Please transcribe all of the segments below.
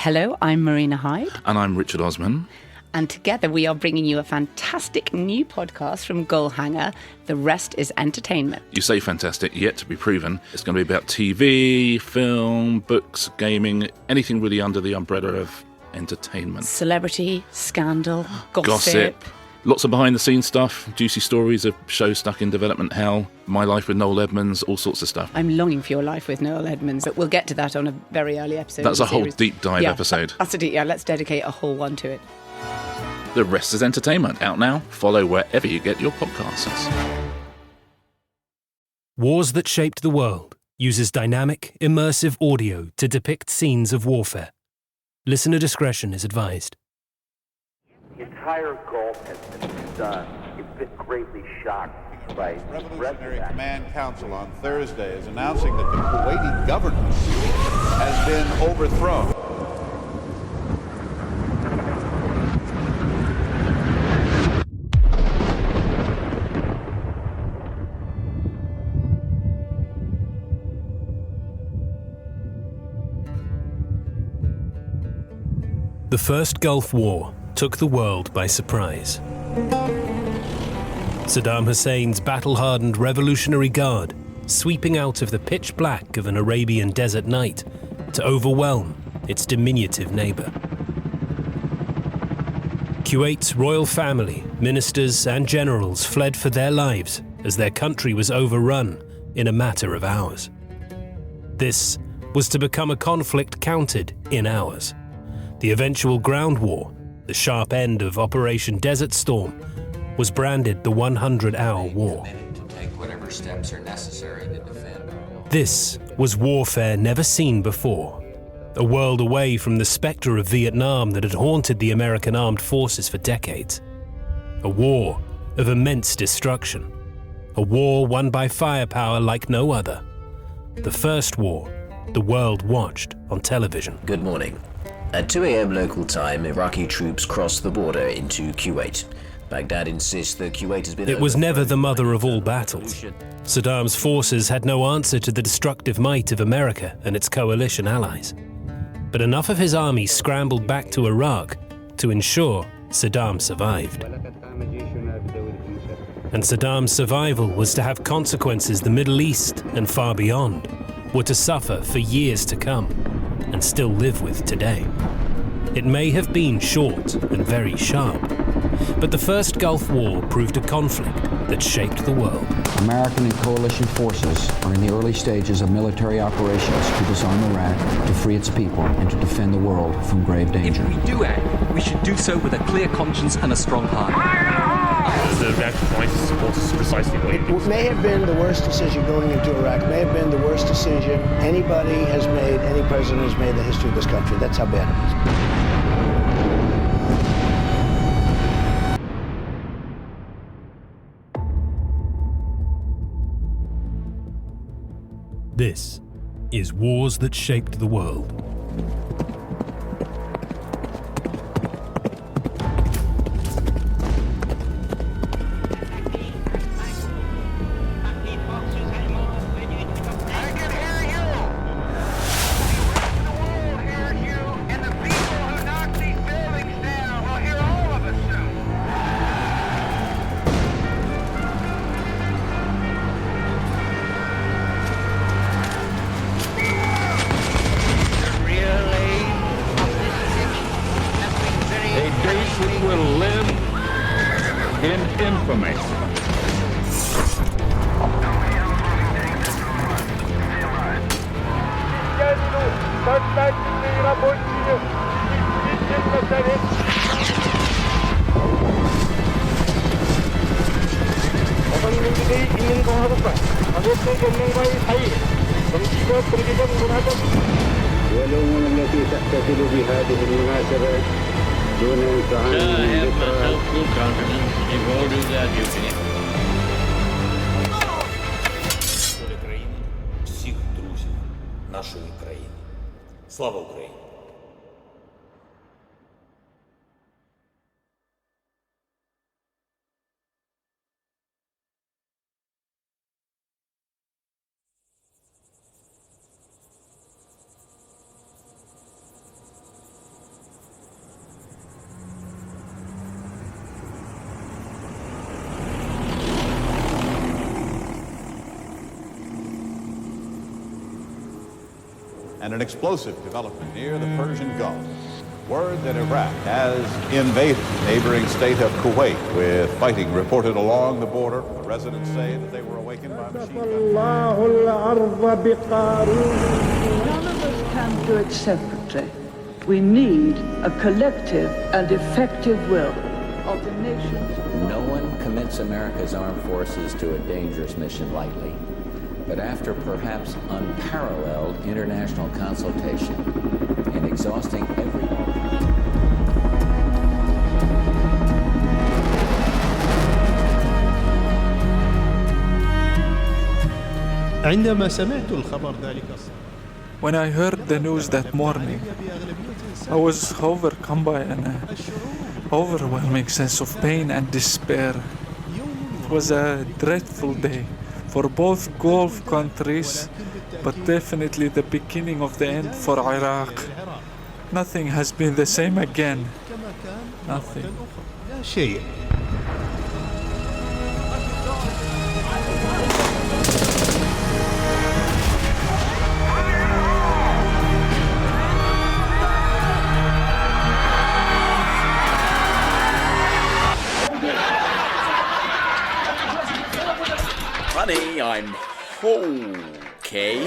Hello, I'm Marina Hyde. And I'm Richard Osman. And together we are bringing you a fantastic new podcast from Goalhanger, The Rest is Entertainment. You say fantastic, yet to be proven. It's going to be about TV, film, books, gaming, anything really under the umbrella of entertainment. Celebrity, scandal, gossip. Lots of behind-the-scenes stuff, juicy stories of shows stuck in development hell, my life with Noel Edmonds, all sorts of stuff. I'm longing for your life with Noel Edmonds, but we'll get to that on a very early episode. That's a whole deep dive episode. Let's dedicate a whole one to it. The Rest is Entertainment, out now. Follow wherever you get your podcasts. Wars That Shaped the World uses dynamic, immersive audio to depict scenes of warfare. Listener discretion is advised. The entire Gulf has been stunned. It's been greatly shocked by Revolutionary Command Council on Thursday is announcing that the Kuwaiti government has been overthrown. The First Gulf War took the world by surprise. Saddam Hussein's battle-hardened Revolutionary Guard sweeping out of the pitch black of an Arabian desert night to overwhelm its diminutive neighbour. Kuwait's royal family, ministers and generals fled for their lives as their country was overrun in a matter of hours. This was to become a conflict counted in hours. The eventual ground war, the sharp end of Operation Desert Storm, was branded the 100-hour war. This was warfare never seen before, a world away from the spectre of Vietnam that had haunted the American armed forces for decades. A war of immense destruction, a war won by firepower like no other. The first war the world watched on television. Good morning. At 2 a.m. local time, Iraqi troops crossed the border into Kuwait. Baghdad insists that Kuwait has been... It was never the mother of all battles. Saddam's forces had no answer to the destructive might of America and its coalition allies. But enough of his army scrambled back to Iraq to ensure Saddam survived. And Saddam's survival was to have consequences the Middle East and far beyond were to suffer for years to come and still live with today. It may have been short and very sharp, but the First Gulf War proved a conflict that shaped the world. American and coalition forces are in the early stages of military operations to disarm Iraq, to free its people, and to defend the world from grave danger. If we do act, we should do so with a clear conscience and a strong heart. The reaction point supports precisely what it may have been the worst decision going into Iraq, may have been the worst decision anybody has made, any president has made in the history of this country. That's how bad it is. This is Wars That Shaped the World. Слава Україні! and an explosive development near the Persian Gulf. Word that Iraq has invaded the neighboring state of Kuwait, with fighting reported along the border. Residents say that they were awakened by machine guns. None of us can do it separately. We need a collective and effective will of the nations. No one commits America's armed forces to a dangerous mission lightly. But after perhaps unparalleled international consultation and exhausting every When I heard the news that morning, I was overcome by an overwhelming sense of pain and despair. It was a dreadful day for both Gulf countries, but definitely the beginning of the end for Iraq. Nothing has been the same again. Nothing. Honey, I'm okay.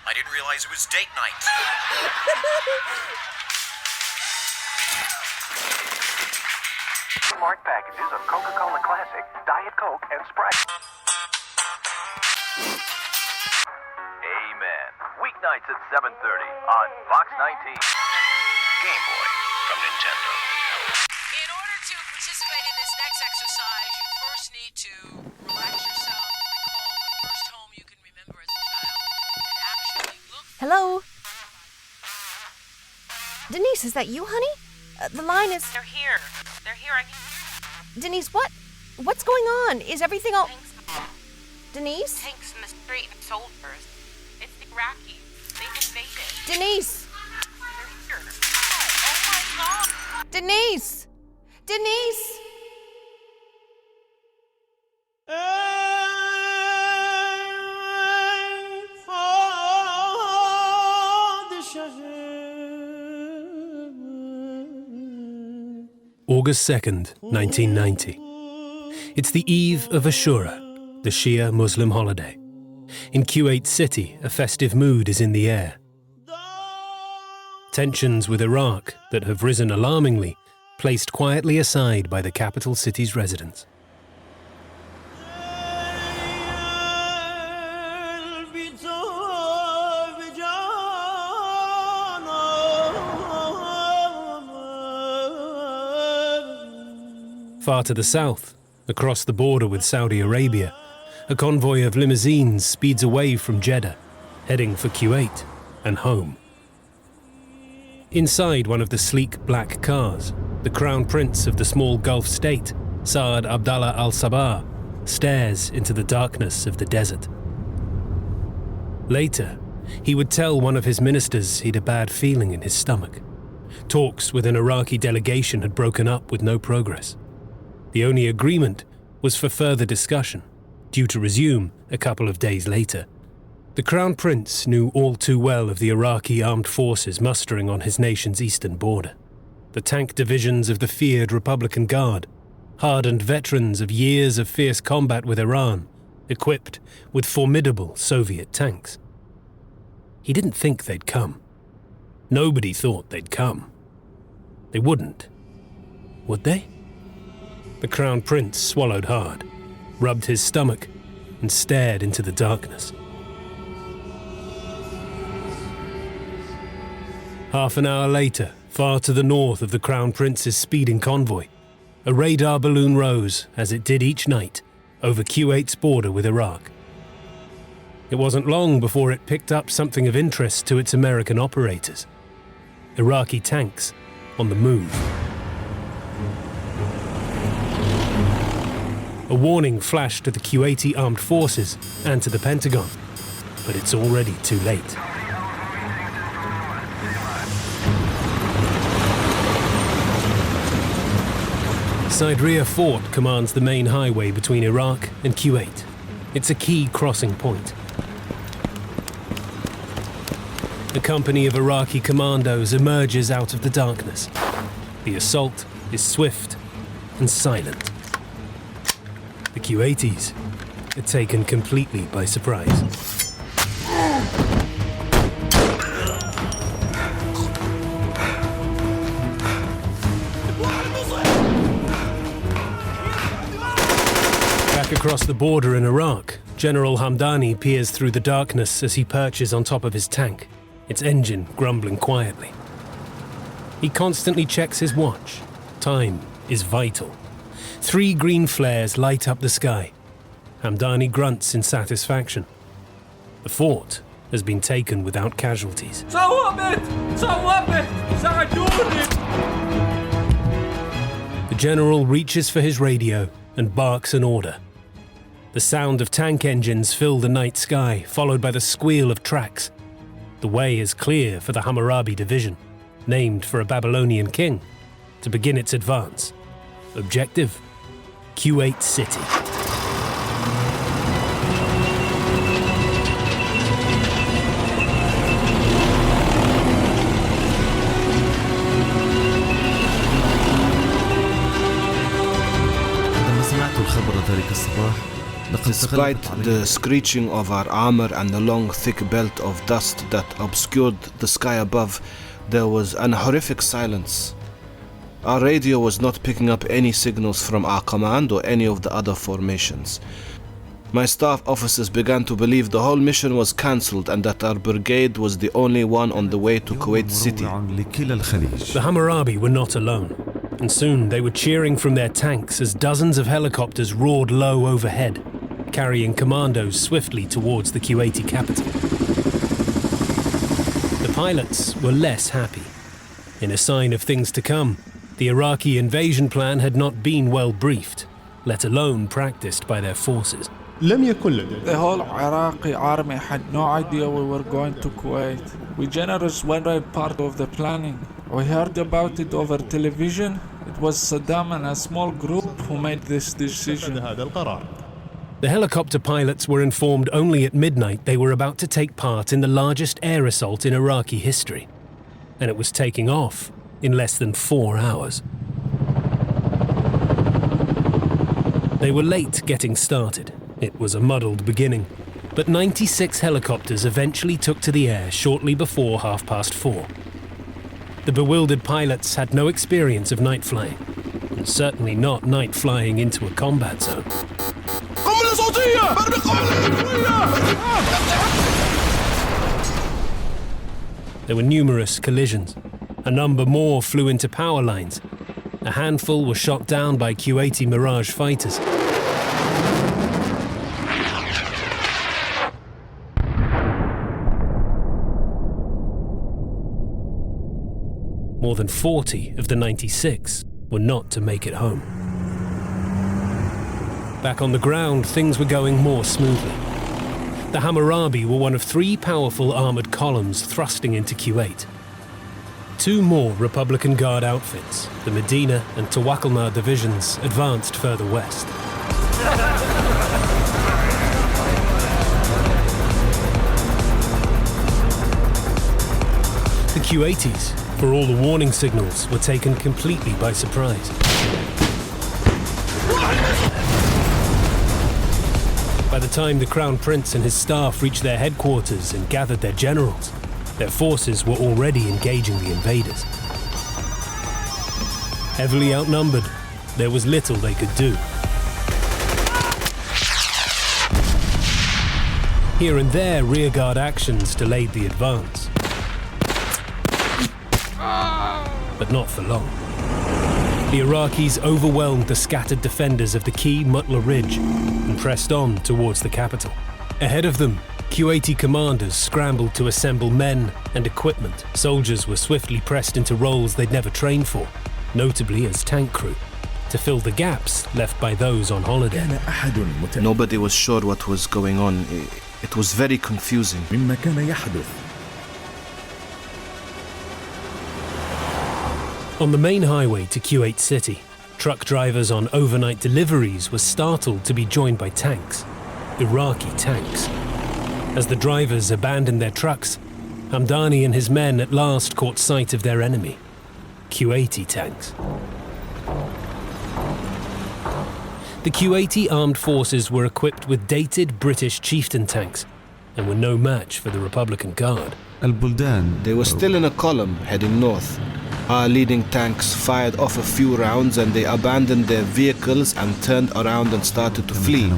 I didn't realize it was date night. Marked packages of Coca-Cola Classic, Diet Coke, and Sprite. Amen. Weeknights at 7:30 on Fox 19. Game Boy from Nintendo. In order to participate in this next exercise, you first need to relax yourself, recall the first home you can remember as a child, and actually look... Hello? Denise, is that you, honey? The line is... They're here. They're here. Denise, what? What's going on? Is everything all... Denise? Tanks in the street and soldiers. It's the Iraqis. They've invaded. Denise! They're here. Oh my God! Denise! Denise! August 2nd, 1990. It's the eve of Ashura, the Shia Muslim holiday. In Kuwait City, a festive mood is in the air. Tensions with Iraq that have risen alarmingly, placed quietly aside by the capital city's residents. Far to the south, across the border with Saudi Arabia, a convoy of limousines speeds away from Jeddah, heading for Kuwait and home. Inside one of the sleek black cars, the crown prince of the small Gulf state, Saad Abdallah al-Sabah, stares into the darkness of the desert. Later, he would tell one of his ministers he'd a bad feeling in his stomach. Talks with an Iraqi delegation had broken up with no progress. The only agreement was for further discussion, due to resume a couple of days later. The Crown Prince knew all too well of the Iraqi armed forces mustering on his nation's eastern border. The tank divisions of the feared Republican Guard, hardened veterans of years of fierce combat with Iran, equipped with formidable Soviet tanks. He didn't think they'd come. Nobody thought they'd come. They wouldn't. Would they? The Crown Prince swallowed hard, rubbed his stomach, and stared into the darkness. Half an hour later, far to the north of the Crown Prince's speeding convoy, a radar balloon rose, as it did each night, over Kuwait's border with Iraq. It wasn't long before it picked up something of interest to its American operators. Iraqi tanks on the move. A warning flashed to the Kuwaiti armed forces and to the Pentagon, but it's already too late. Sidria Fort commands the main highway between Iraq and Kuwait. It's a key crossing point. A company of Iraqi commandos emerges out of the darkness. The assault is swift and silent. The Kuwaitis are taken completely by surprise. Back across the border in Iraq, General Hamdani peers through the darkness as he perches on top of his tank, its engine grumbling quietly. He constantly checks his watch. Time is vital. 3 green flares light up the sky. Hamdani grunts in satisfaction. The fort has been taken without casualties. The general reaches for his radio and barks an order. The sound of tank engines fill the night sky, followed by the squeal of tracks. The way is clear for the Hammurabi division, named for a Babylonian king, to begin its advance. Objective: Kuwait City. Despite the screeching of our armor and the long, thick belt of dust that obscured the sky above, there was an horrific silence. Our radio was not picking up any signals from our command or any of the other formations. My staff officers began to believe the whole mission was cancelled and that our brigade was the only one on the way to Kuwait City. The Hammurabi were not alone, and soon they were cheering from their tanks as dozens of helicopters roared low overhead, carrying commandos swiftly towards the Kuwaiti capital. The pilots were less happy. In a sign of things to come, the Iraqi invasion plan had not been well briefed, let alone practiced by their forces. The whole Iraqi army had no idea we were going to Kuwait. We generals weren't part of the planning. We heard about it over television. It was Saddam and a small group who made this decision. The helicopter pilots were informed only at midnight they were about to take part in the largest air assault in Iraqi history, and it was taking off in less than 4 hours. They were late getting started. It was a muddled beginning, but 96 helicopters eventually took to the air shortly before 4:30. The bewildered pilots had no experience of night flying, and certainly not night flying into a combat zone. There were numerous collisions. A number more flew into power lines. A handful were shot down by Kuwaiti Mirage fighters. More than 40 of the 96 were not to make it home. Back on the ground, things were going more smoothly. The Hammurabi were one of 3 powerful armoured columns thrusting into Kuwait. 2 more Republican Guard outfits, the Medina and Tawakalna divisions, advanced further west. The Kuwaitis, for all the warning signals, were taken completely by surprise. By the time the Crown Prince and his staff reached their headquarters and gathered their generals, their forces were already engaging the invaders. Heavily outnumbered, there was little they could do. Here and there, rearguard actions delayed the advance. But not for long. The Iraqis overwhelmed the scattered defenders of the key Mutla Ridge and pressed on towards the capital. Ahead of them, Kuwaiti commanders scrambled to assemble men and equipment. Soldiers were swiftly pressed into roles they'd never trained for, notably as tank crew, to fill the gaps left by those on holiday. Nobody was sure what was going on. It was very confusing. On the main highway to Kuwait City, Truck drivers on overnight deliveries were startled to be joined by tanks, Iraqi tanks. As the drivers abandoned their trucks, Hamdani and his men at last caught sight of their enemy, Kuwaiti tanks. The Kuwaiti armed forces were equipped with dated British chieftain tanks and were no match for the Republican Guard. They were still in a column heading north. Our leading tanks fired off a few rounds and they abandoned their vehicles and turned around and started to flee.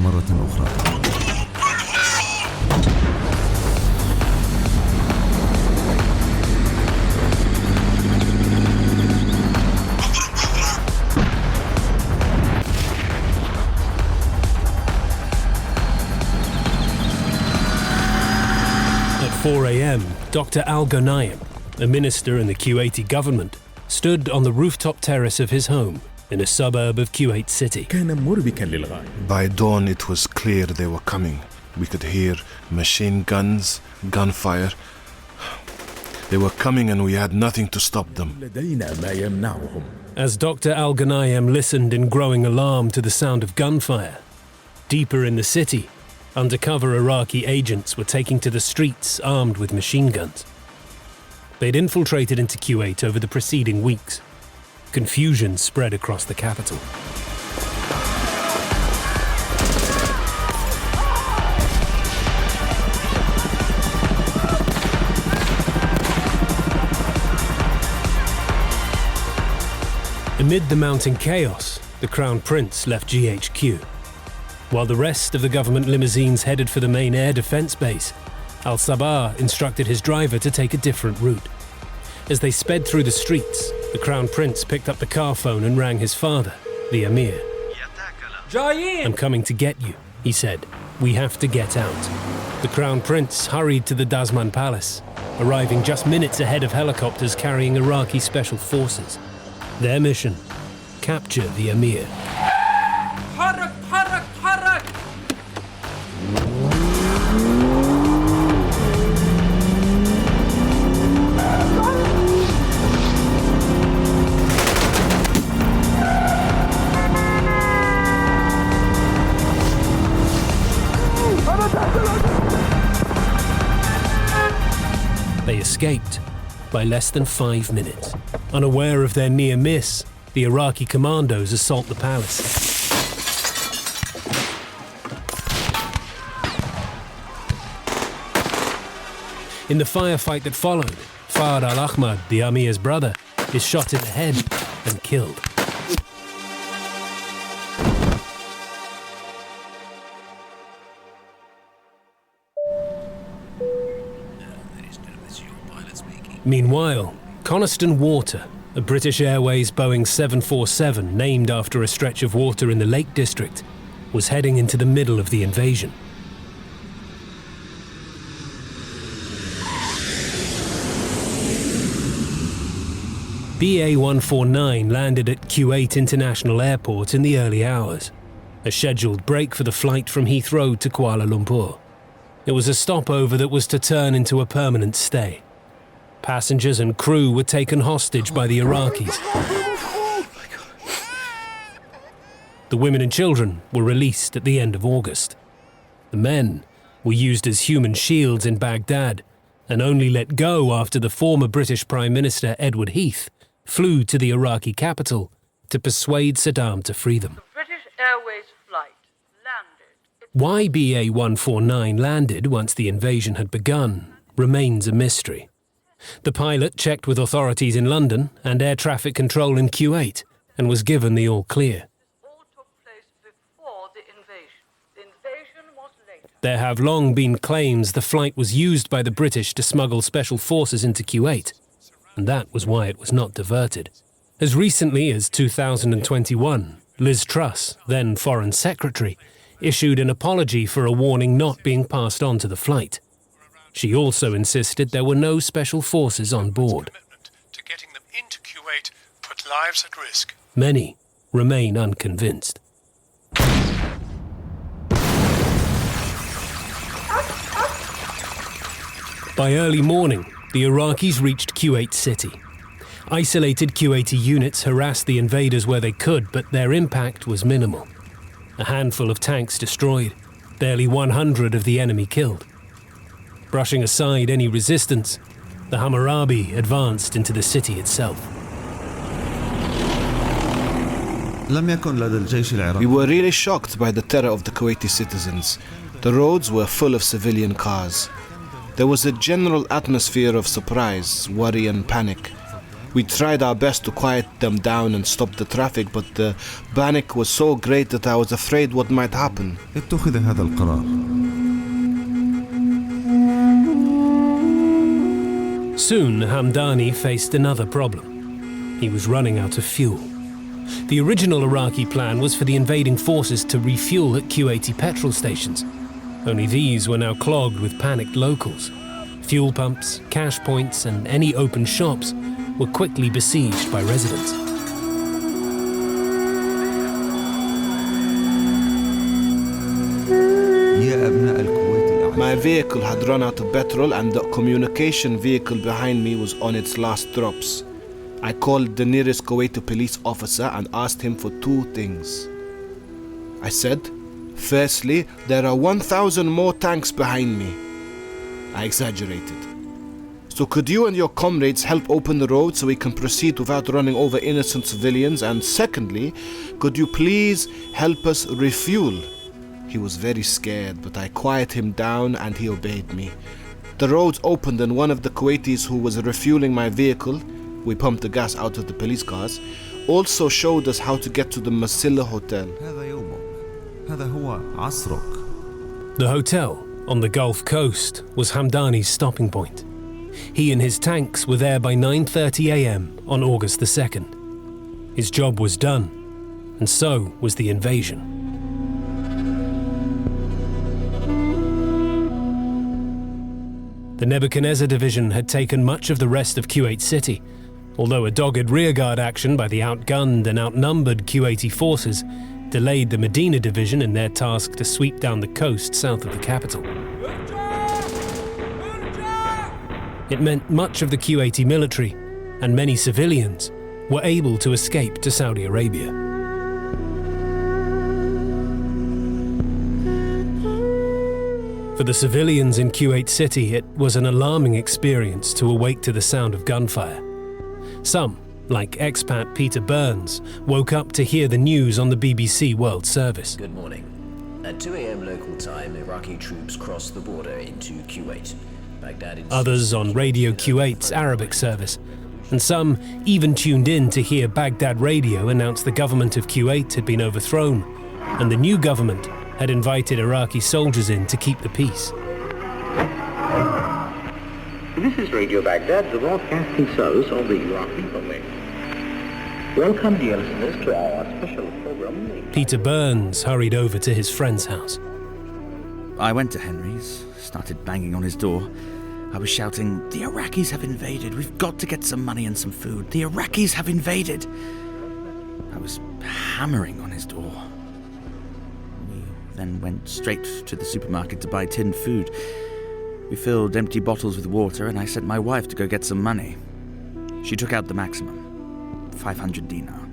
At 4 a.m., Dr. Al-Ghanayem, a minister in the Kuwaiti government, stood on the rooftop terrace of his home in a suburb of Kuwait City. By dawn it was clear they were coming. We could hear machine guns, gunfire. They were coming and we had nothing to stop them. As Dr. Al-Ghanayem listened in growing alarm to the sound of gunfire, deeper in the city, undercover Iraqi agents were taking to the streets armed with machine guns. They'd infiltrated into Kuwait over the preceding weeks. Confusion spread across the capital. Amid the mounting chaos, the Crown Prince left GHQ. While the rest of the government limousines headed for the main air defense base, Al-Sabah instructed his driver to take a different route. As they sped through the streets, the Crown Prince picked up the car phone and rang his father, the Emir. Jaye! "I'm coming to get you," he said. "We have to get out." The Crown Prince hurried to the Dasman Palace, arriving just minutes ahead of helicopters carrying Iraqi special forces. Their mission: capture the Emir. Harak, harak, harak! They escaped by less than 5 minutes. Unaware of their near miss, the Iraqi commandos assault the palace. In the firefight that followed, Fard al-Ahmad, the Amir's brother, is shot in the head and killed. Meanwhile, Coniston Water, a British Airways Boeing 747 named after a stretch of water in the Lake District, was heading into the middle of the invasion. BA-149 landed at Kuwait International Airport in the early hours, a scheduled break for the flight from Heathrow to Kuala Lumpur. It was a stopover that was to turn into a permanent stay. Passengers and crew were taken hostage by the Iraqis. The women and children were released at the end of August. The men were used as human shields in Baghdad and only let go after the former British Prime Minister Edward Heath flew to the Iraqi capital to persuade Saddam to free them. British Airways flight landed. Why BA-149 landed once the invasion had begun remains a mystery. The pilot checked with authorities in London and air traffic control in Kuwait and was given the all clear. All took place before the invasion. The invasion was later. There have long been claims the flight was used by the British to smuggle special forces into Kuwait, and that was why it was not diverted. As recently as 2021, Liz Truss, then Foreign Secretary, issued an apology for a warning not being passed on to the flight. She also insisted there were no special forces on board. To getting them into Kuwait put lives at risk. Many remain unconvinced. By early morning, the Iraqis reached Kuwait City. Isolated Kuwaiti units harassed the invaders where they could, but their impact was minimal. A handful of tanks destroyed, barely 100 of the enemy killed. Brushing aside any resistance, the Hammurabi advanced into the city itself. We were really shocked by the terror of the Kuwaiti citizens. The roads were full of civilian cars. There was a general atmosphere of surprise, worry and panic. We tried our best to quiet them down and stop the traffic, but the panic was so great that I was afraid what might happen. Soon, Hamdani faced another problem. He was running out of fuel. The original Iraqi plan was for the invading forces to refuel at Kuwaiti petrol stations. Only these were now clogged with panicked locals. Fuel pumps, cash points, and any open shops were quickly besieged by residents. My vehicle had run out of petrol and the communication vehicle behind me was on its last drops. I called the nearest Kuwaiti police officer and asked him for two things. I said, firstly, there are 1,000 more tanks behind me. I exaggerated. So could you and your comrades help open the road so we can proceed without running over innocent civilians? And secondly, could you please help us refuel? He was very scared, but I quieted him down and he obeyed me. The roads opened and one of the Kuwaitis who was refueling my vehicle, we pumped the gas out of the police cars, also showed us how to get to the Masilla Hotel. The hotel on the Gulf Coast was Hamdani's stopping point. He and his tanks were there by 9:30 a.m. on August the 2nd. His job was done, and so was the invasion. The Nebuchadnezzar division had taken much of the rest of Kuwait City, although a dogged rearguard action by the outgunned and outnumbered Kuwaiti forces delayed the Medina division in their task to sweep down the coast south of the capital. It meant much of the Kuwaiti military and many civilians were able to escape to Saudi Arabia. For the civilians in Kuwait City, it was an alarming experience to awake to the sound of gunfire. Some, like expat Peter Burns, woke up to hear the news on the BBC World Service. Good morning. At 2 a.m. local time, Iraqi troops crossed the border into Kuwait. Others on Radio Kuwait's Arabic service, and some even tuned in to hear Baghdad Radio announce the government of Kuwait had been overthrown, and the new government had invited Iraqi soldiers in to keep the peace. This is Radio Baghdad, the broadcasting service of the Iraqi Republic. Welcome, dear listeners, to our special program. Peter Burns hurried over to his friend's house. I went to Henry's, started banging on his door. I was shouting, "The Iraqis have invaded. We've got to get some money and some food. The Iraqis have invaded." I was hammering on his door. We then went straight to the supermarket to buy tinned food. We filled empty bottles with water and I sent my wife to go get some money. She took out the maximum, 500 dinar.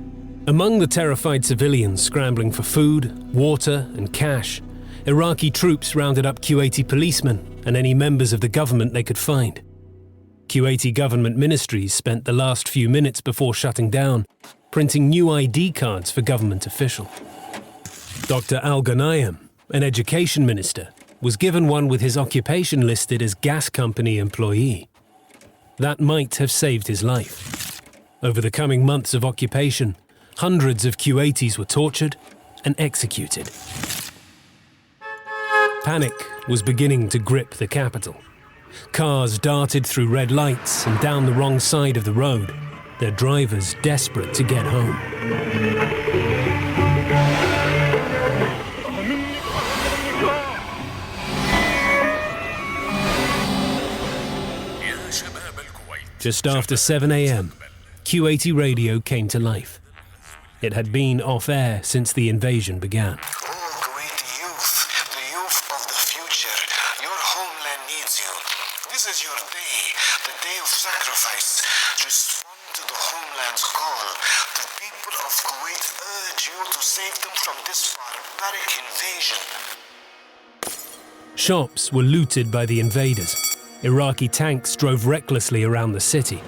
Among the terrified civilians scrambling for food, water and cash, Iraqi troops rounded up Kuwaiti policemen and any members of the government they could find. Kuwaiti government ministries spent the last few minutes before shutting down, printing new ID cards for government officials. Dr. Al-Ghanayem, an education minister, was given one with his occupation listed as gas company employee. That might have saved his life. Over the coming months of occupation, hundreds of Kuwaitis were tortured and executed. Panic was beginning to grip the capital. Cars darted through red lights and down the wrong side of the road, their drivers desperate to get home. Just after 7 a.m., Kuwaiti radio came to life. It had been off-air since the invasion began. This is your day, the day of sacrifice. Respond to the General, the people of Kuwait urge you to save them from this barbaric invasion. Shops were looted by the invaders. Iraqi tanks drove recklessly around the city.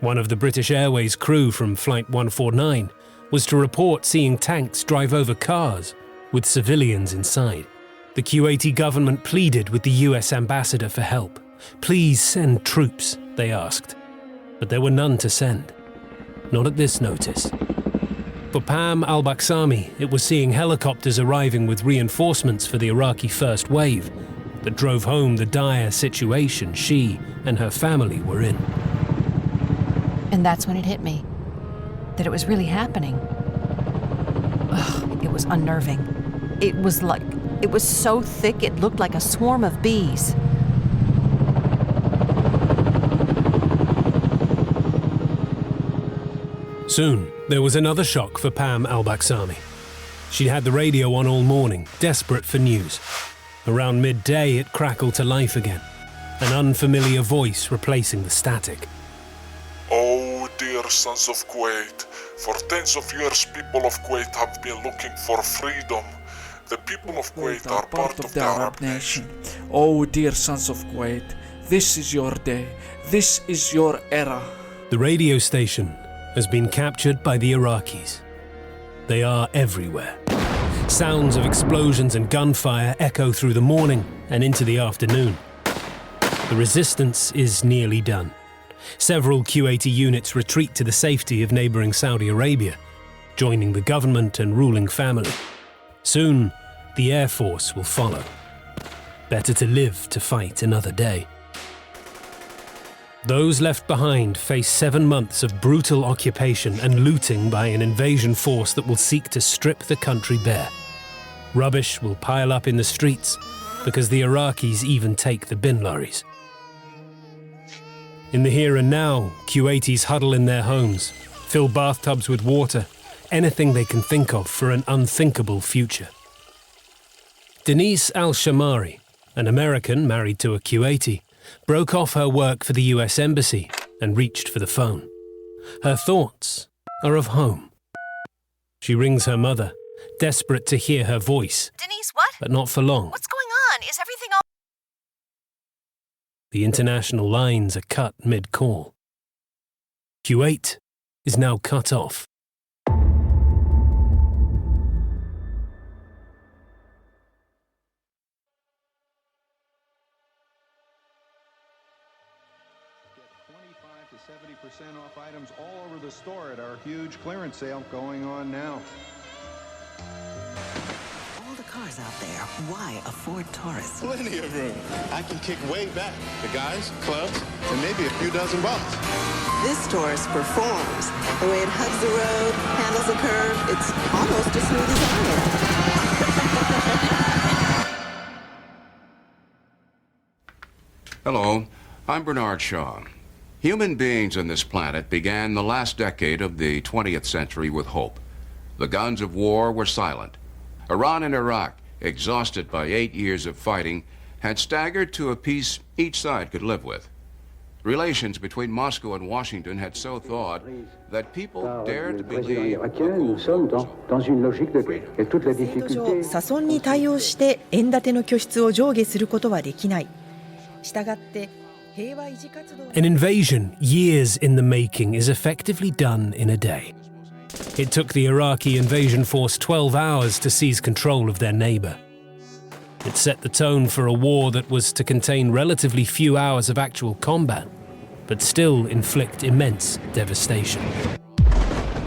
One of the British Airways crew from Flight 149 was to report seeing tanks drive over cars with civilians inside. The Kuwaiti government pleaded with the US ambassador for help. Please send troops, they asked. But there were none to send. Not at this notice. For Pam al-Baksami, it was seeing helicopters arriving with reinforcements for the Iraqi first wave that drove home the dire situation she and her family were in. And that's when it hit me, that it was really happening. Ugh, it was unnerving. It was so thick it looked like a swarm of bees. Soon, there was another shock for Pam al-Baksami. She'd had the radio on all morning, desperate for news. Around midday, it crackled to life again, an unfamiliar voice replacing the static. Oh, dear sons of Kuwait, for tens of years people of Kuwait have been looking for freedom. The people of Kuwait are part of the Arab nation. Oh, dear sons of Kuwait, this is your day. This is your era. The radio station has been captured by the Iraqis. They are everywhere. Sounds of explosions and gunfire echo through the morning and into the afternoon. The resistance is nearly done. Several Kuwaiti units retreat to the safety of neighboring Saudi Arabia, joining the government and ruling family. Soon, the Air Force will follow. Better to live to fight another day. Those left behind face 7 months of brutal occupation and looting by an invasion force that will seek to strip the country bare. Rubbish will pile up in the streets because the Iraqis even take the bin lorries. In the here and now, Kuwaitis huddle in their homes, fill bathtubs with water, anything they can think of for an unthinkable future. Denise Al-Shamari, an American married to a Kuwaiti, broke off her work for the US Embassy and reached for the phone. Her thoughts are of home. She rings her mother, desperate to hear her voice. Denise, what? But not for long. What's going on? Is everything all... The international lines are cut mid-call. Kuwait is now cut off. Get 25% off items all over the store at our huge clearance sale going on now. All the cars out there, why a Ford Taurus? Plenty of room. I can kick way back. The guys, clubs, and maybe a few dozen bucks. This Taurus performs. The way it hugs the road, handles a curve, it's almost as smooth as I am. Hello, I'm Bernard Shaw. Human beings on this planet began the last decade of the 20th century with hope. The guns of war were silent. Iran and Iraq, exhausted by 8 years of fighting, had staggered to a peace each side could live with. Relations between Moscow and Washington had so thawed that people dared to believe 差損に対応して円建ての拠出を上下することはできない。したがって平和維持活動 An invasion, years in the making, is effectively done in a day. It took the Iraqi invasion force 12 hours to seize control of their neighbor. It set the tone for a war that was to contain relatively few hours of actual combat, but still inflict immense devastation.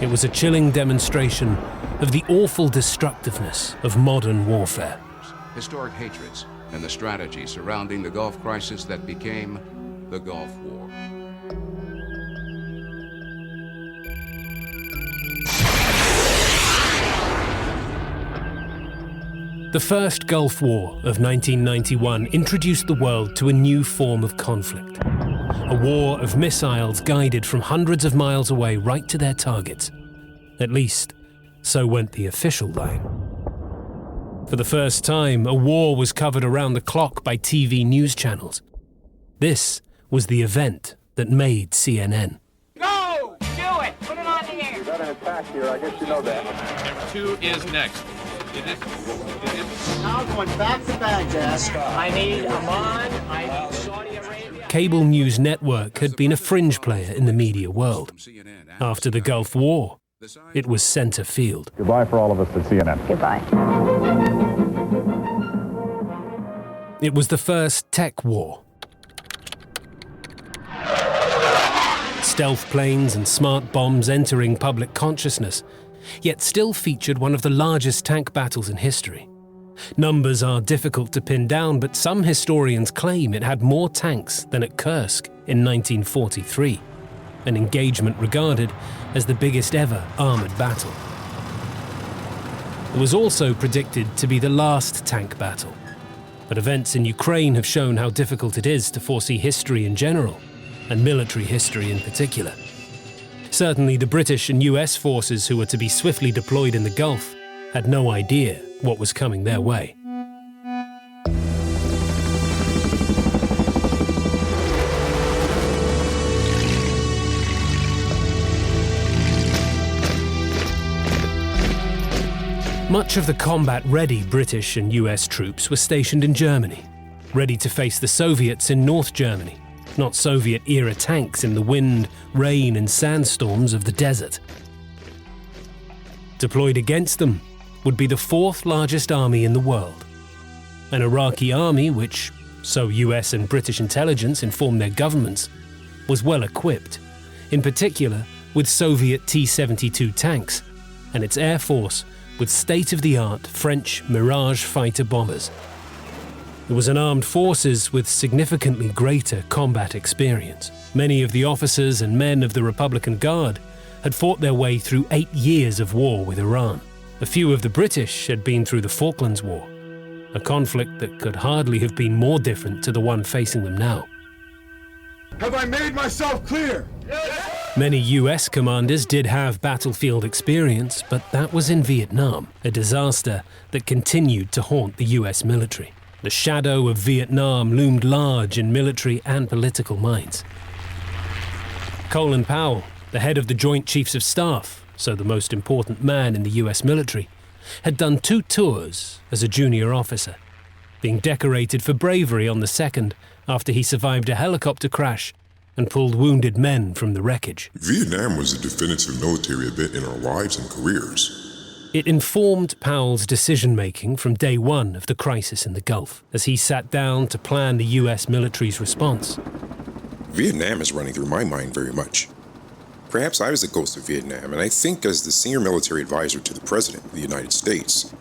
It was a chilling demonstration of the awful destructiveness of modern warfare. historic hatreds and the strategy surrounding the Gulf crisis that became the Gulf War. The First Gulf War of 1991 introduced the world to a new form of conflict. A war of missiles guided from hundreds of miles away right to their targets. At least, so went the official line. For the first time, a war was covered around the clock by TV news channels. This was the event that made CNN. Go! Do it! Put it on the air! We've got an attack here, I guess you know that. Number 2 is next. Now going back to Baghdad. I need Amman, I need Saudi Arabia. Cable news network had been a fringe player in the media world. After the Gulf War, it was center field. Goodbye for all of us at CNN. Goodbye. It was the first tech war. Stealth planes and smart bombs entering public consciousness, yet still featured one of the largest tank battles in history. Numbers are difficult to pin down, but some historians claim it had more tanks than at Kursk in 1943, an engagement regarded as the biggest ever armoured battle. It was also predicted to be the last tank battle, but events in Ukraine have shown how difficult it is to foresee history in general, and military history in particular. Certainly the British and US forces who were to be swiftly deployed in the Gulf had no idea what was coming their way. Much of the combat-ready British and US troops were stationed in Germany, ready to face the Soviets in North Germany, not Soviet-era tanks in the wind, rain and sandstorms of the desert. Deployed against them would be the fourth largest army in the world, an Iraqi army which, so US and British intelligence informed their governments, was well equipped, in particular with Soviet T-72 tanks, and its air force with state-of-the-art French Mirage fighter bombers. It was an armed forces with significantly greater combat experience. Many of the officers and men of the Republican Guard had fought their way through 8 years of war with Iran. A few of the British had been through the Falklands War, a conflict that could hardly have been more different to the one facing them now. Have I made myself clear? Many US commanders did have battlefield experience, but that was in Vietnam, a disaster that continued to haunt the US military. The shadow of Vietnam loomed large in military and political minds. Colin Powell, the head of the Joint Chiefs of Staff, so the most important man in the US military, had done 2 tours as a junior officer, being decorated for bravery on the second after he survived a helicopter crash and pulled wounded men from the wreckage. Vietnam was a definitive military event in our lives and careers. It informed Powell's decision-making from day one of the crisis in the Gulf, as he sat down to plan the US military's response. Vietnam is running through my mind very much. Perhaps I was the ghost of Vietnam, and I think as the senior military advisor to the President of the United States,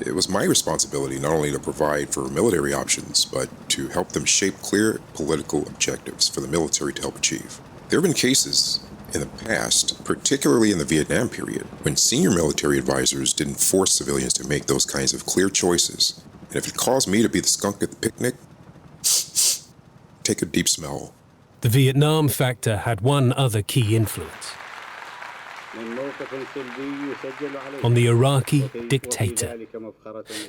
it was my responsibility not only to provide for military options, but to help them shape clear political objectives for the military to help achieve. There have been cases in the past, particularly in the Vietnam period, when senior military advisors didn't force civilians to make those kinds of clear choices. And if it caused me to be the skunk at the picnic, take a deep smell. The Vietnam factor had one other key influence on the Iraqi dictator.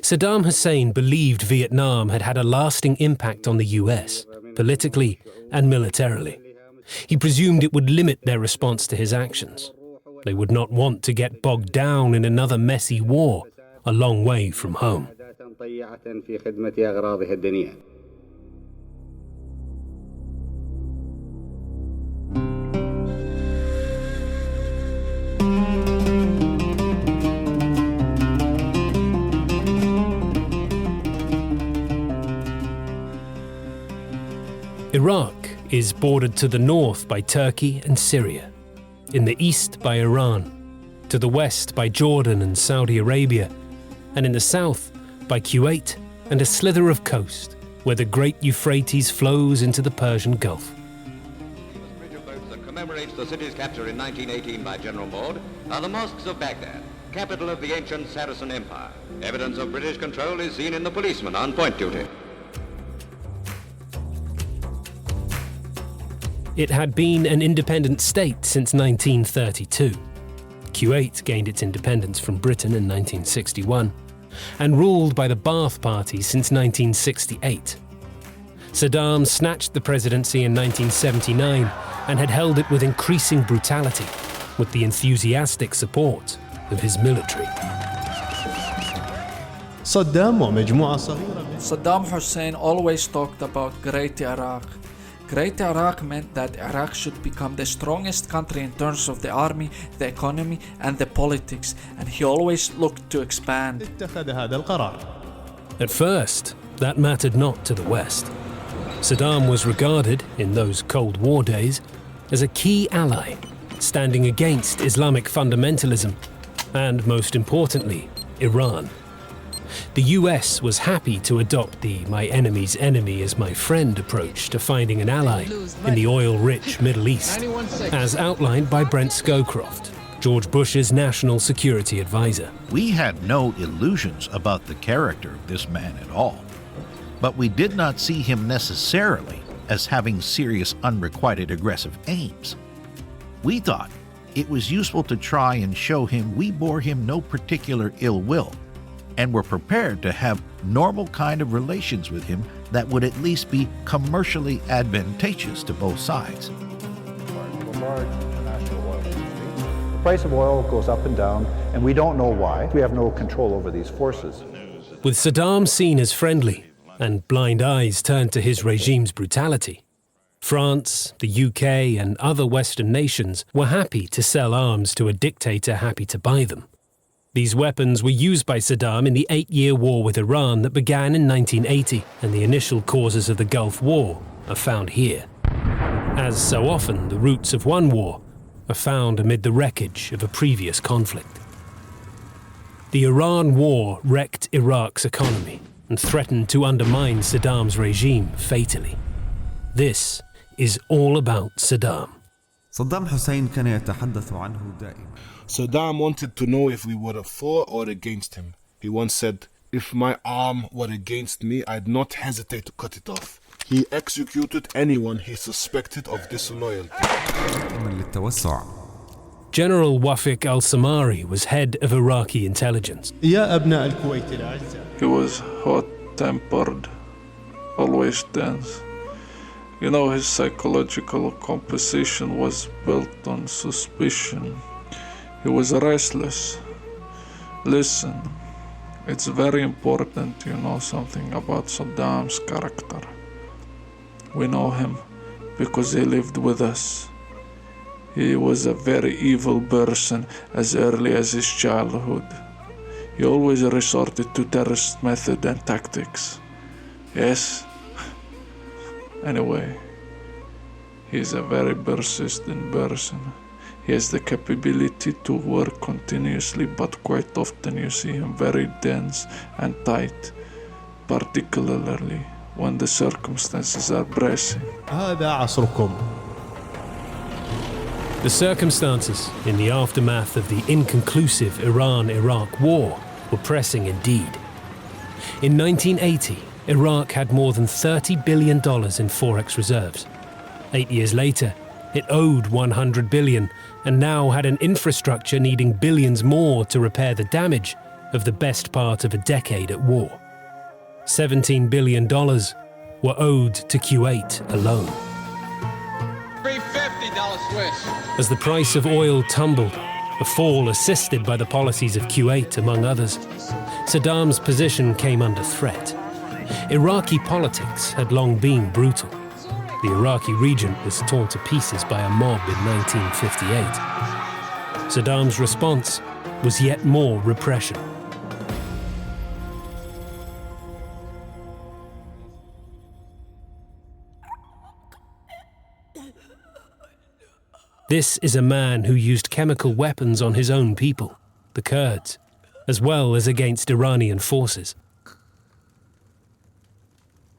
Saddam Hussein believed Vietnam had had a lasting impact on the US, politically and militarily. He presumed it would limit their response to his actions. They would not want to get bogged down in another messy war a long way from home. Iraq is bordered to the north by Turkey and Syria, in the east by Iran, to the west by Jordan and Saudi Arabia, and in the south by Kuwait and a slither of coast where the great Euphrates flows into the Persian Gulf. That commemorates the city's capture in 1918 by General Maud are the mosques of Baghdad, capital of the ancient Saracen Empire. Evidence of British control is seen in the policemen on point duty. It had been an independent state since 1932. Kuwait gained its independence from Britain in 1961 and ruled by the Ba'ath Party since 1968. Saddam snatched the presidency in 1979 and had held it with increasing brutality, with the enthusiastic support of his military. Saddam Hussein always talked about Great Iraq. Great Iraq meant that Iraq should become the strongest country in terms of the army, the economy, and the politics, and he always looked to expand. At first, that mattered not to the West. Saddam was regarded, in those Cold War days, as a key ally, standing against Islamic fundamentalism, and most importantly, Iran. The US was happy to adopt the my enemy's enemy is my friend approach to finding an ally in the oil-rich Middle East, as outlined by Brent Scowcroft, George Bush's national security advisor. We had no illusions about the character of this man at all, but we did not see him necessarily as having serious unrequited aggressive aims. We thought it was useful to try and show him we bore him no particular ill will, and were prepared to have normal kind of relations with him that would at least be commercially advantageous to both sides. The price of oil goes up and down, and we don't know why. We have no control over these forces. With Saddam seen as friendly, and blind eyes turned to his regime's brutality, France, the UK, and other Western nations were happy to sell arms to a dictator happy to buy them. These weapons were used by Saddam in the 8-year war with Iran that began in 1980, and the initial causes of the Gulf War are found here. As so often, the roots of one war are found amid the wreckage of a previous conflict. The Iran War wrecked Iraq's economy and threatened to undermine Saddam's regime fatally. This is all about Saddam. صدام حسين كان يتحدث عنه دائما. Saddam wanted to know if we were for or against him. He once said, "If my arm were against me, I'd not hesitate to cut it off." He executed anyone he suspected of disloyalty. General Wafiq al-Samari was head of Iraqi intelligence. He was hot-tempered, always tense. You know, his psychological composition was built on suspicion. He was restless. Listen, it's very important you know something about Saddam's character. We know him because he lived with us. He was a very evil person as early as his childhood. He always resorted to terrorist method and tactics. Yes? Anyway, he's a very persistent person. He has the capability to work continuously, but quite often you see him very dense and tight, particularly when the circumstances are pressing. The circumstances in the aftermath of the inconclusive Iran-Iraq war were pressing indeed. In 1980, Iraq had more than $30 billion in forex reserves. 8 years later, it owed $100 billion and now had an infrastructure needing billions more to repair the damage of the best part of a decade at war. $17 billion were owed to Kuwait alone. $350 Swiss. As the price of oil tumbled, a fall assisted by the policies of Kuwait, among others, Saddam's position came under threat. Iraqi politics had long been brutal. The Iraqi regent was torn to pieces by a mob in 1958. Saddam's response was yet more repression. This is a man who used chemical weapons on his own people, the Kurds, as well as against Iranian forces.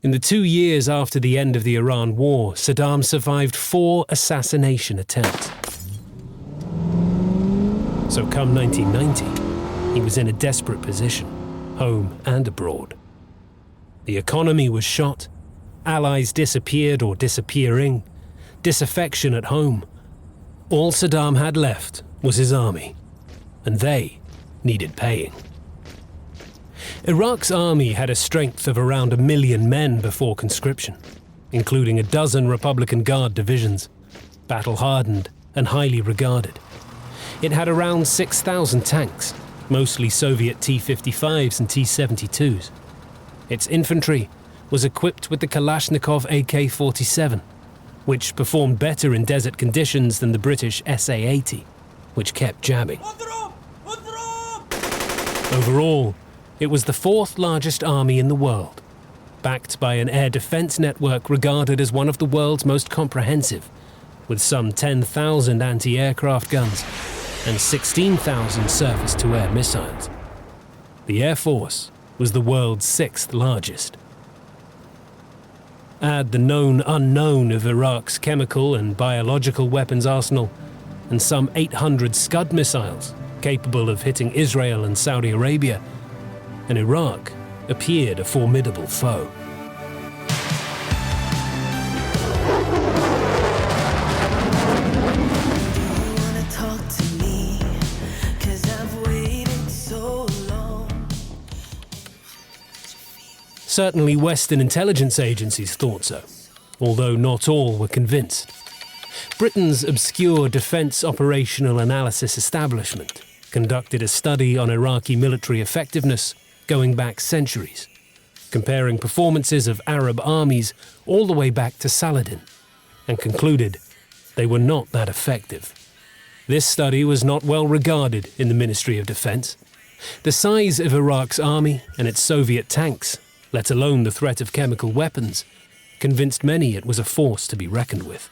In the 2 years after the end of the Iran War, Saddam survived 4 assassination attempts. So come 1990, he was in a desperate position, home and abroad. The economy was shot, allies disappeared or disappearing, disaffection at home. All Saddam had left was his army, and they needed paying. Iraq's army had a strength of around 1 million men before conscription. including a dozen Republican Guard divisions, battle-hardened and highly regarded. It had around 6,000 tanks, mostly Soviet T-55s and T-72s. Its infantry was equipped with the Kalashnikov AK-47, which performed better in desert conditions than the British SA-80, which kept jabbing. Overall, it was the fourth largest army in the world, backed by an air defense network regarded as one of the world's most comprehensive, with some 10,000 anti-aircraft guns and 16,000 surface-to-air missiles. The Air Force was the world's sixth largest. Add the known unknown of Iraq's chemical and biological weapons arsenal, and some 800 Scud missiles capable of hitting Israel and Saudi Arabia, and Iraq appeared a formidable foe. Certainly Western intelligence agencies thought so, although not all were convinced. Britain's obscure Defence Operational Analysis Establishment conducted a study on Iraqi military effectiveness going back centuries, comparing performances of Arab armies all the way back to Saladin, and concluded they were not that effective. This study was not well regarded in the Ministry of Defence. The size of Iraq's army and its Soviet tanks, let alone the threat of chemical weapons, convinced many it was a force to be reckoned with.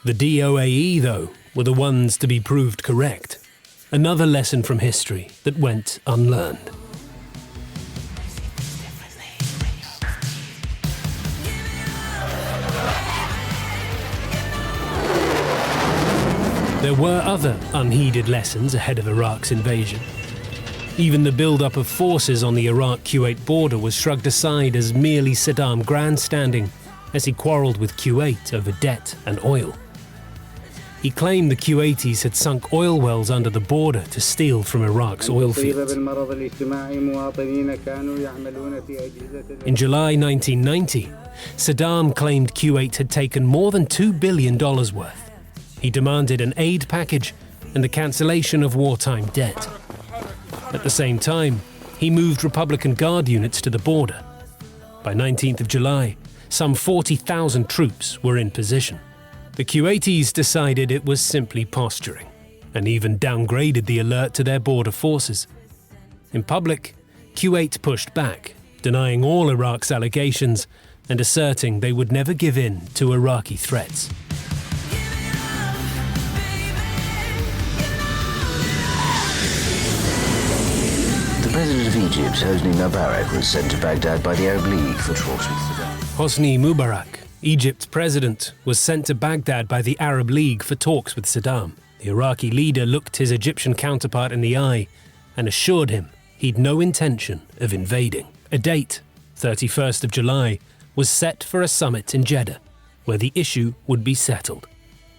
The DOAE, though, were the ones to be proved correct. Another lesson from history that went unlearned. There were other unheeded lessons ahead of Iraq's invasion. Even the build-up of forces on the Iraq-Kuwait border was shrugged aside as merely Saddam grandstanding as he quarreled with Kuwait over debt and oil. He claimed the Kuwaitis had sunk oil wells under the border to steal from Iraq's oil fields. In July 1990, Saddam claimed Kuwait had taken more than $2 billion worth. He demanded an aid package and the cancellation of wartime debt. At the same time, he moved Republican Guard units to the border. By 19th of July, some 40,000 troops were in position. The Kuwaitis decided it was simply posturing, and even downgraded the alert to their border forces. In public, Kuwait pushed back, denying all Iraq's allegations and asserting they would never give in to Iraqi threats. The President of Egypt, Hosni Mubarak, was sent to Baghdad by the Arab League for talks with Saddam. Hosni Mubarak, Egypt's president, was sent to Baghdad by the Arab League for talks with Saddam. The Iraqi leader looked his Egyptian counterpart in the eye and assured him he'd no intention of invading. A date, 31st of July, was set for a summit in Jeddah, where the issue would be settled.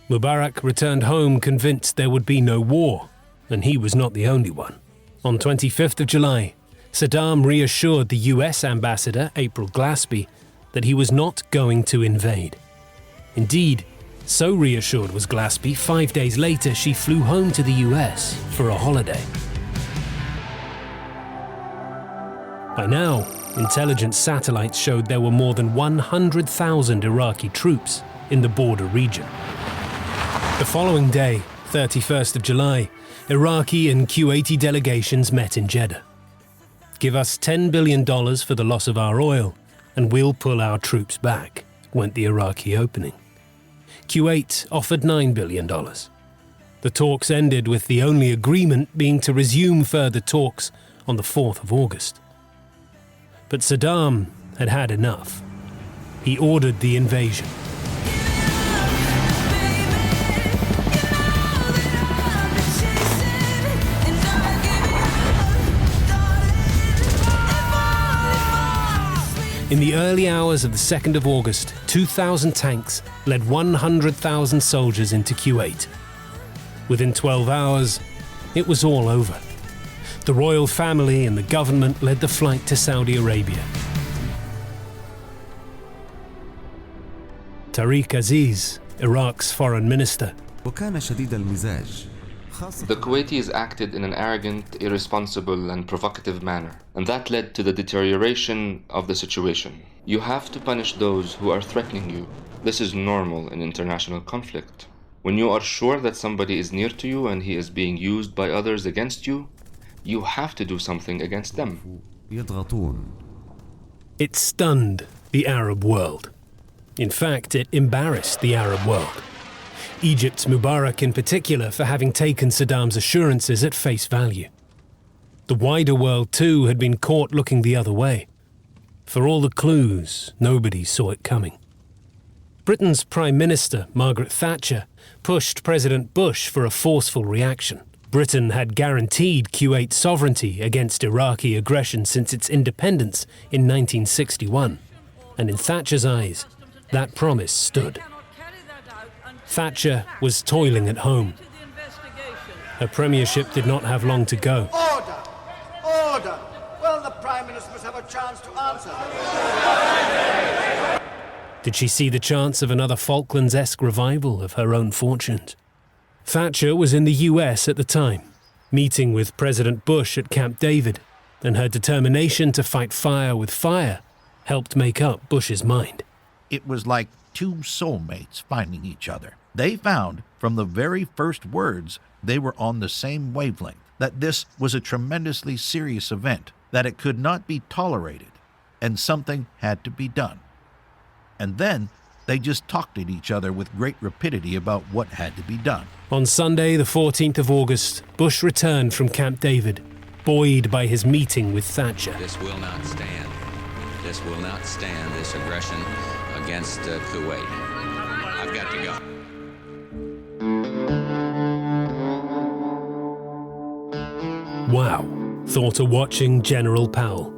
Mubarak returned home convinced there would be no war, and he was not the only one. On 25th of July, Saddam reassured the US ambassador, April Glaspie, that he was not going to invade. Indeed, so reassured was Glaspie, 5 days later she flew home to the US for a holiday. By now, intelligence satellites showed there were more than 100,000 Iraqi troops in the border region. The following day, 31st of July, Iraqi and Kuwaiti delegations met in Jeddah. "Give us $10 billion for the loss of our oil, and we'll pull our troops back," went the Iraqi opening. Kuwait offered $9 billion. The talks ended with the only agreement being to resume further talks on the 4th of August. But Saddam had had enough. He ordered the invasion. In the early hours of the 2nd of August, 2,000 tanks led 100,000 soldiers into Kuwait. Within 12 hours, it was all over. The royal family and the government led the flight to Saudi Arabia. Tariq Aziz, Iraq's foreign minister. وكان شديد المزاج. The Kuwaitis acted in an arrogant, irresponsible, and provocative manner, and that led to the deterioration of the situation. You have to punish those who are threatening you. This is normal in international conflict. When you are sure that somebody is near to you and he is being used by others against you, you have to do something against them. It stunned the Arab world. In fact, it embarrassed the Arab world. Egypt's Mubarak in particular for having taken Saddam's assurances at face value. The wider world too had been caught looking the other way. For all the clues, nobody saw it coming. Britain's Prime Minister, Margaret Thatcher, pushed President Bush for a forceful reaction. Britain had guaranteed Kuwait's sovereignty against Iraqi aggression since its independence in 1961. And in Thatcher's eyes, that promise stood. Thatcher was toiling at home. Her premiership did not have long to go. Order! Order! Well, the Prime Minister must have a chance to answer. Did she see the chance of another Falklands-esque revival of her own fortunes? Thatcher was in the US at the time, meeting with President Bush at Camp David, and her determination to fight fire with fire helped make up Bush's mind. It was like two soulmates finding each other. They found from the very first words they were on the same wavelength, that this was a tremendously serious event, that it could not be tolerated, and something had to be done. And then they just talked at each other with great rapidity about what had to be done. On Sunday, the 14th of August, Bush returned from Camp David, buoyed by his meeting with Thatcher. This will not stand. This will not stand, this aggression against Kuwait. I've got to go. Wow, thought a watching General Powell.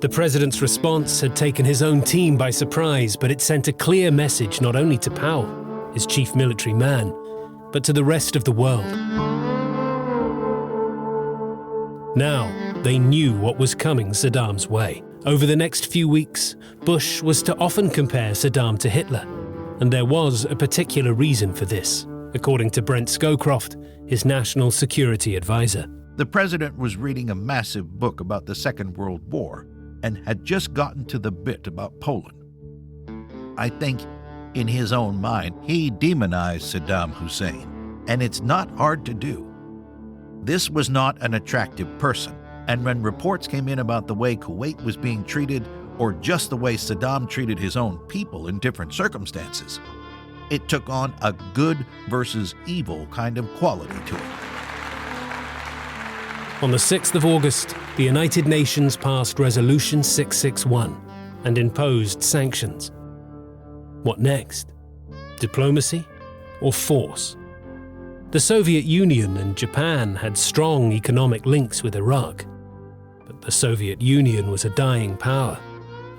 The president's response had taken his own team by surprise, but it sent a clear message not only to Powell, his chief military man, but to the rest of the world. Now, they knew what was coming Saddam's way. Over the next few weeks, Bush was to often compare Saddam to Hitler, and there was a particular reason for this, according to Brent Scowcroft, his national security advisor. The president was reading a massive book about the Second World War and had just gotten to the bit about Poland. I think, in his own mind, he demonized Saddam Hussein, and it's not hard to do. This was not an attractive person, and when reports came in about the way Kuwait was being treated, or just the way Saddam treated his own people in different circumstances, it took on a good versus evil kind of quality to it. On the 6th of August, the United Nations passed Resolution 661 and imposed sanctions. What next? Diplomacy or force? The Soviet Union and Japan had strong economic links with Iraq, but the Soviet Union was a dying power.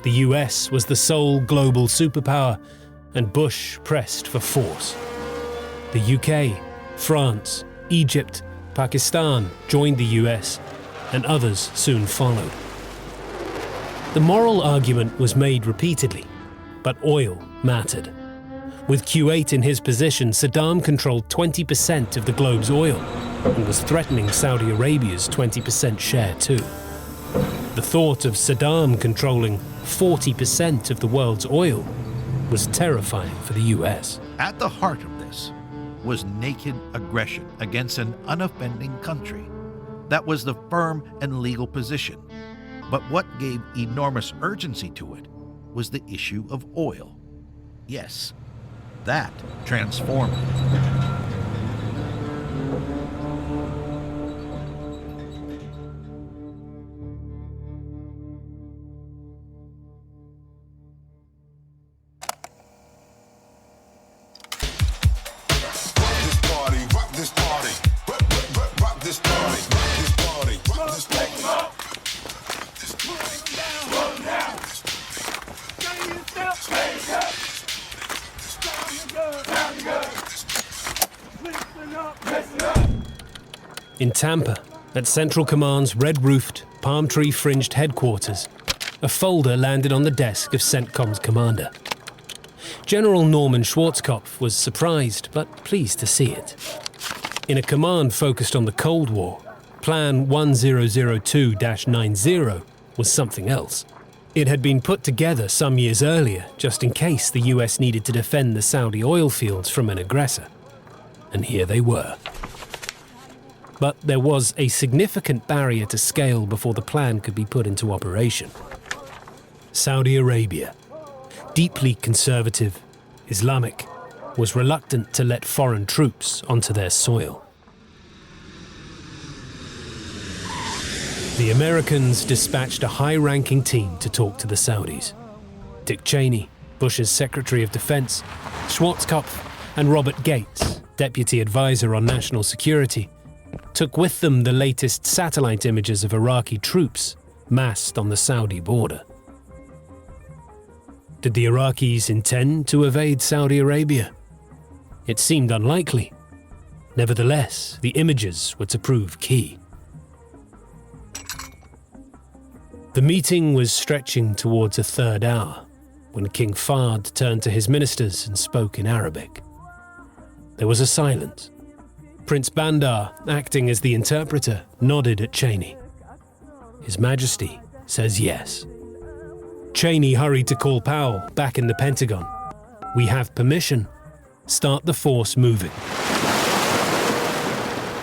The US was the sole global superpower, and Bush pressed for force. The UK, France, Egypt, Pakistan joined the US, and others soon followed. The moral argument was made repeatedly, but oil mattered. With Kuwait in his position, Saddam controlled 20% of the globe's oil and was threatening Saudi Arabia's 20% share too. The thought of Saddam controlling 40% of the world's oil was terrifying for the US. At the heart of this was naked aggression against an unoffending country. That was the firm and legal position. But what gave enormous urgency to it was the issue of oil. Yes, that transformed it. In Tampa, at Central Command's red-roofed, palm tree-fringed headquarters, a folder landed on the desk of CENTCOM's commander. General Norman Schwarzkopf was surprised but pleased to see it. In a command focused on the Cold War, Plan 1002-90 was something else. It had been put together some years earlier just in case the US needed to defend the Saudi oil fields from an aggressor. And here they were. But there was a significant barrier to scale before the plan could be put into operation. Saudi Arabia, deeply conservative, Islamic, was reluctant to let foreign troops onto their soil. The Americans dispatched a high-ranking team to talk to the Saudis. Dick Cheney, Bush's Secretary of Defense, Schwarzkopf, and Robert Gates, Deputy Advisor on National Security, took with them the latest satellite images of Iraqi troops massed on the Saudi border. Did the Iraqis intend to evade Saudi Arabia? It seemed unlikely. Nevertheless, the images were to prove key. The meeting was stretching towards a third hour when King Fahd turned to his ministers and spoke in Arabic. There was a silence. Prince Bandar, acting as the interpreter, nodded at Cheney. His Majesty says yes. Cheney hurried to call Powell back in the Pentagon. We have permission. Start the force moving.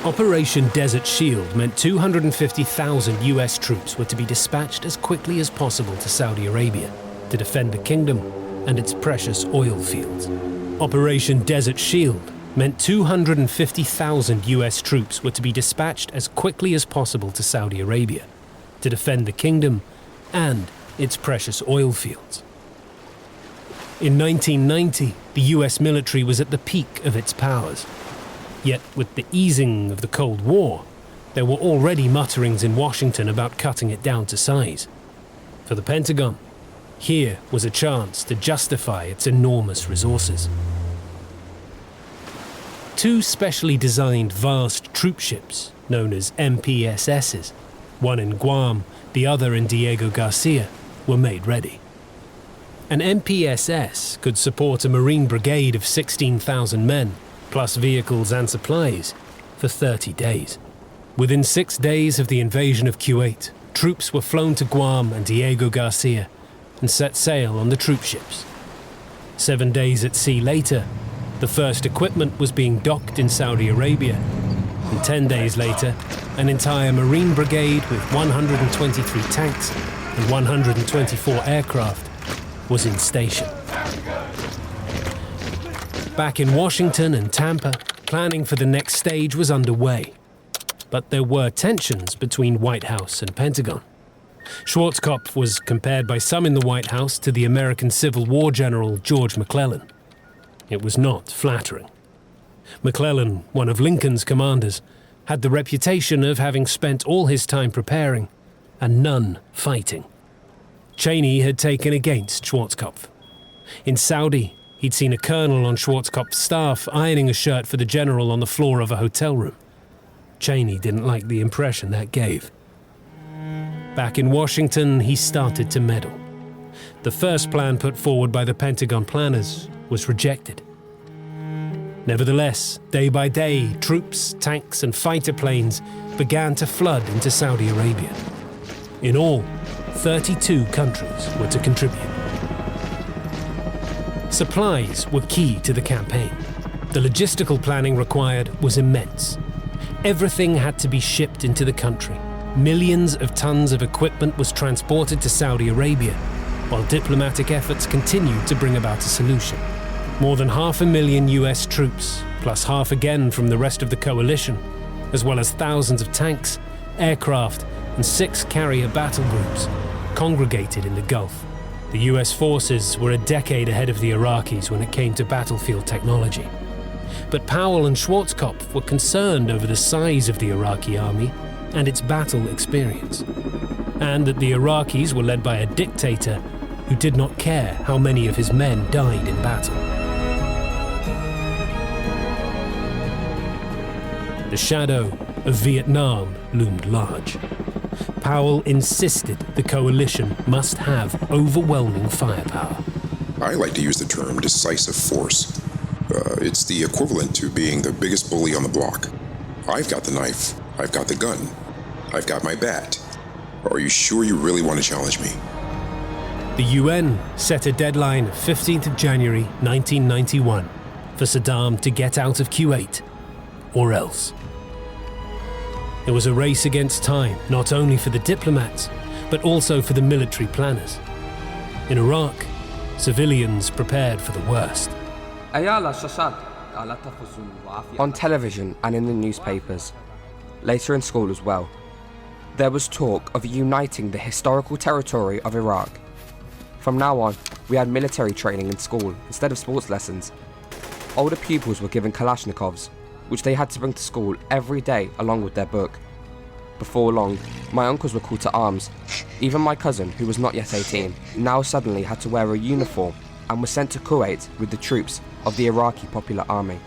Operation Desert Shield meant 250,000 US troops were to be dispatched as quickly as possible to Saudi Arabia to defend the kingdom and its precious oil fields. Operation Desert Shield meant 250,000 US troops were to be dispatched as quickly as possible to Saudi Arabia to defend the kingdom and its precious oil fields. In 1990, the US military was at the peak of its powers. Yet with the easing of the Cold War, there were already mutterings in Washington about cutting it down to size. For the Pentagon, here was a chance to justify its enormous resources. Two specially designed vast troop ships, known as MPSSs, one in Guam, the other in Diego Garcia, were made ready. An MPSS could support a Marine brigade of 16,000 men, plus vehicles and supplies, for 30 days. Within 6 days of the invasion of Kuwait, troops were flown to Guam and Diego Garcia and set sail on the troop ships. 7 days at sea later, the first equipment was being docked in Saudi Arabia, and 10 days later, an entire Marine brigade with 123 tanks and 124 aircraft was in station. Back in Washington and Tampa, planning for the next stage was underway. But there were tensions between White House and Pentagon. Schwarzkopf was compared by some in the White House to the American Civil War general George McClellan. It was not flattering. McClellan, one of Lincoln's commanders, had the reputation of having spent all his time preparing and none fighting. Cheney had taken against Schwarzkopf. In Saudi, he'd seen a colonel on Schwarzkopf's staff ironing a shirt for the general on the floor of a hotel room. Cheney didn't like the impression that gave. Back in Washington, he started to meddle. The first plan put forward by the Pentagon planners was rejected. Nevertheless, day by day, troops, tanks, and fighter planes began to flood into Saudi Arabia. In all, 32 countries were to contribute. Supplies were key to the campaign. The logistical planning required was immense. Everything had to be shipped into the country. Millions of tons of equipment was transported to Saudi Arabia, while diplomatic efforts continued to bring about a solution. More than 500,000 US troops, plus half again from the rest of the coalition, as well as thousands of tanks, aircraft, and 6 carrier battle groups, congregated in the Gulf. The US forces were a decade ahead of the Iraqis when it came to battlefield technology. But Powell and Schwarzkopf were concerned over the size of the Iraqi army and its battle experience, and that the Iraqis were led by a dictator who did not care how many of his men died in battle. The shadow of Vietnam loomed large. Powell insisted the coalition must have overwhelming firepower. I like to use the term decisive force. It's the equivalent to being the biggest bully on the block. I've got the knife. I've got the gun. I've got my bat. Are you sure you really want to challenge me? The UN set a deadline of 15th of January 1991 for Saddam to get out of Kuwait, or else. It was a race against time, not only for the diplomats, but also for the military planners. In Iraq, civilians prepared for the worst. On television and in the newspapers, later in school as well, there was talk of uniting the historical territory of Iraq. From now on, we had military training in school instead of sports lessons. Older pupils were given Kalashnikovs, which they had to bring to school every day along with their book. Before long, my uncles were called to arms. Even my cousin, who was not yet 18, now suddenly had to wear a uniform and was sent to Kuwait with the troops of the Iraqi Popular Army.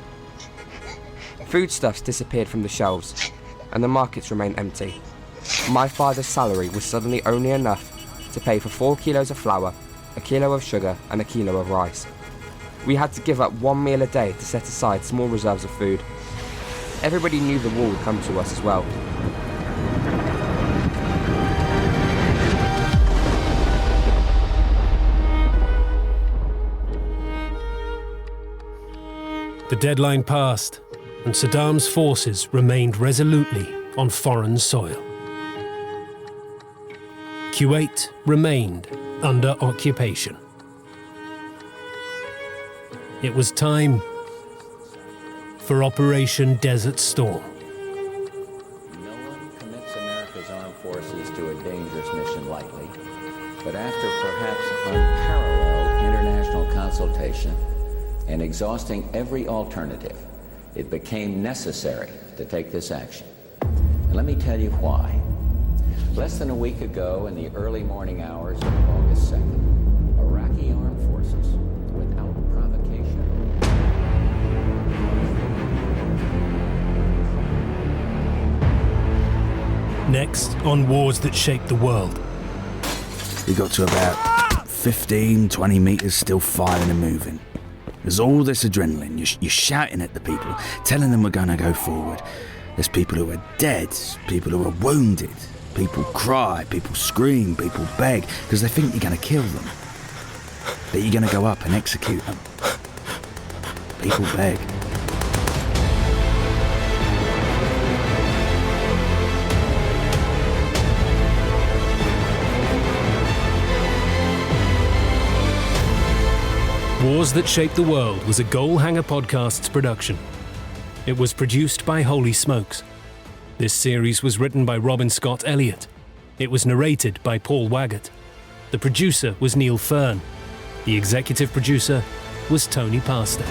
Foodstuffs disappeared from the shelves, and the markets remained empty. My father's salary was suddenly only enough to pay for 4 kilos of flour, a kilo of sugar, and a kilo of rice. We had to give up 1 meal a day to set aside small reserves of food. Everybody knew the war would come to us as well. The deadline passed, and Saddam's forces remained resolutely on foreign soil. Kuwait remained under occupation. It was time for Operation Desert Storm. No one commits America's armed forces to a dangerous mission lightly, but after perhaps unparalleled international consultation and exhausting every alternative, it became necessary to take this action. And let me tell you why. Less than a week ago, in the early morning hours of August 2nd, Iraqi armed forces, without provocation, Next on Wars That Shaped the World. We got to about 15, 20 meters, still firing and moving. There's all this adrenaline. You're shouting at the people, telling them we're going to go forward. There's people who are dead, people who are wounded. People cry, people scream, people beg, because they think you're going to kill them. That you're going to go up and execute them. People beg. Wars That Shaped the World was a Goalhanger Podcasts production. It was produced by Holy Smokes. This series was written by Robin Scott Elliot. It was narrated by Paul Waggott. The producer was Neil Fearn. The executive producer was Tony Pastor.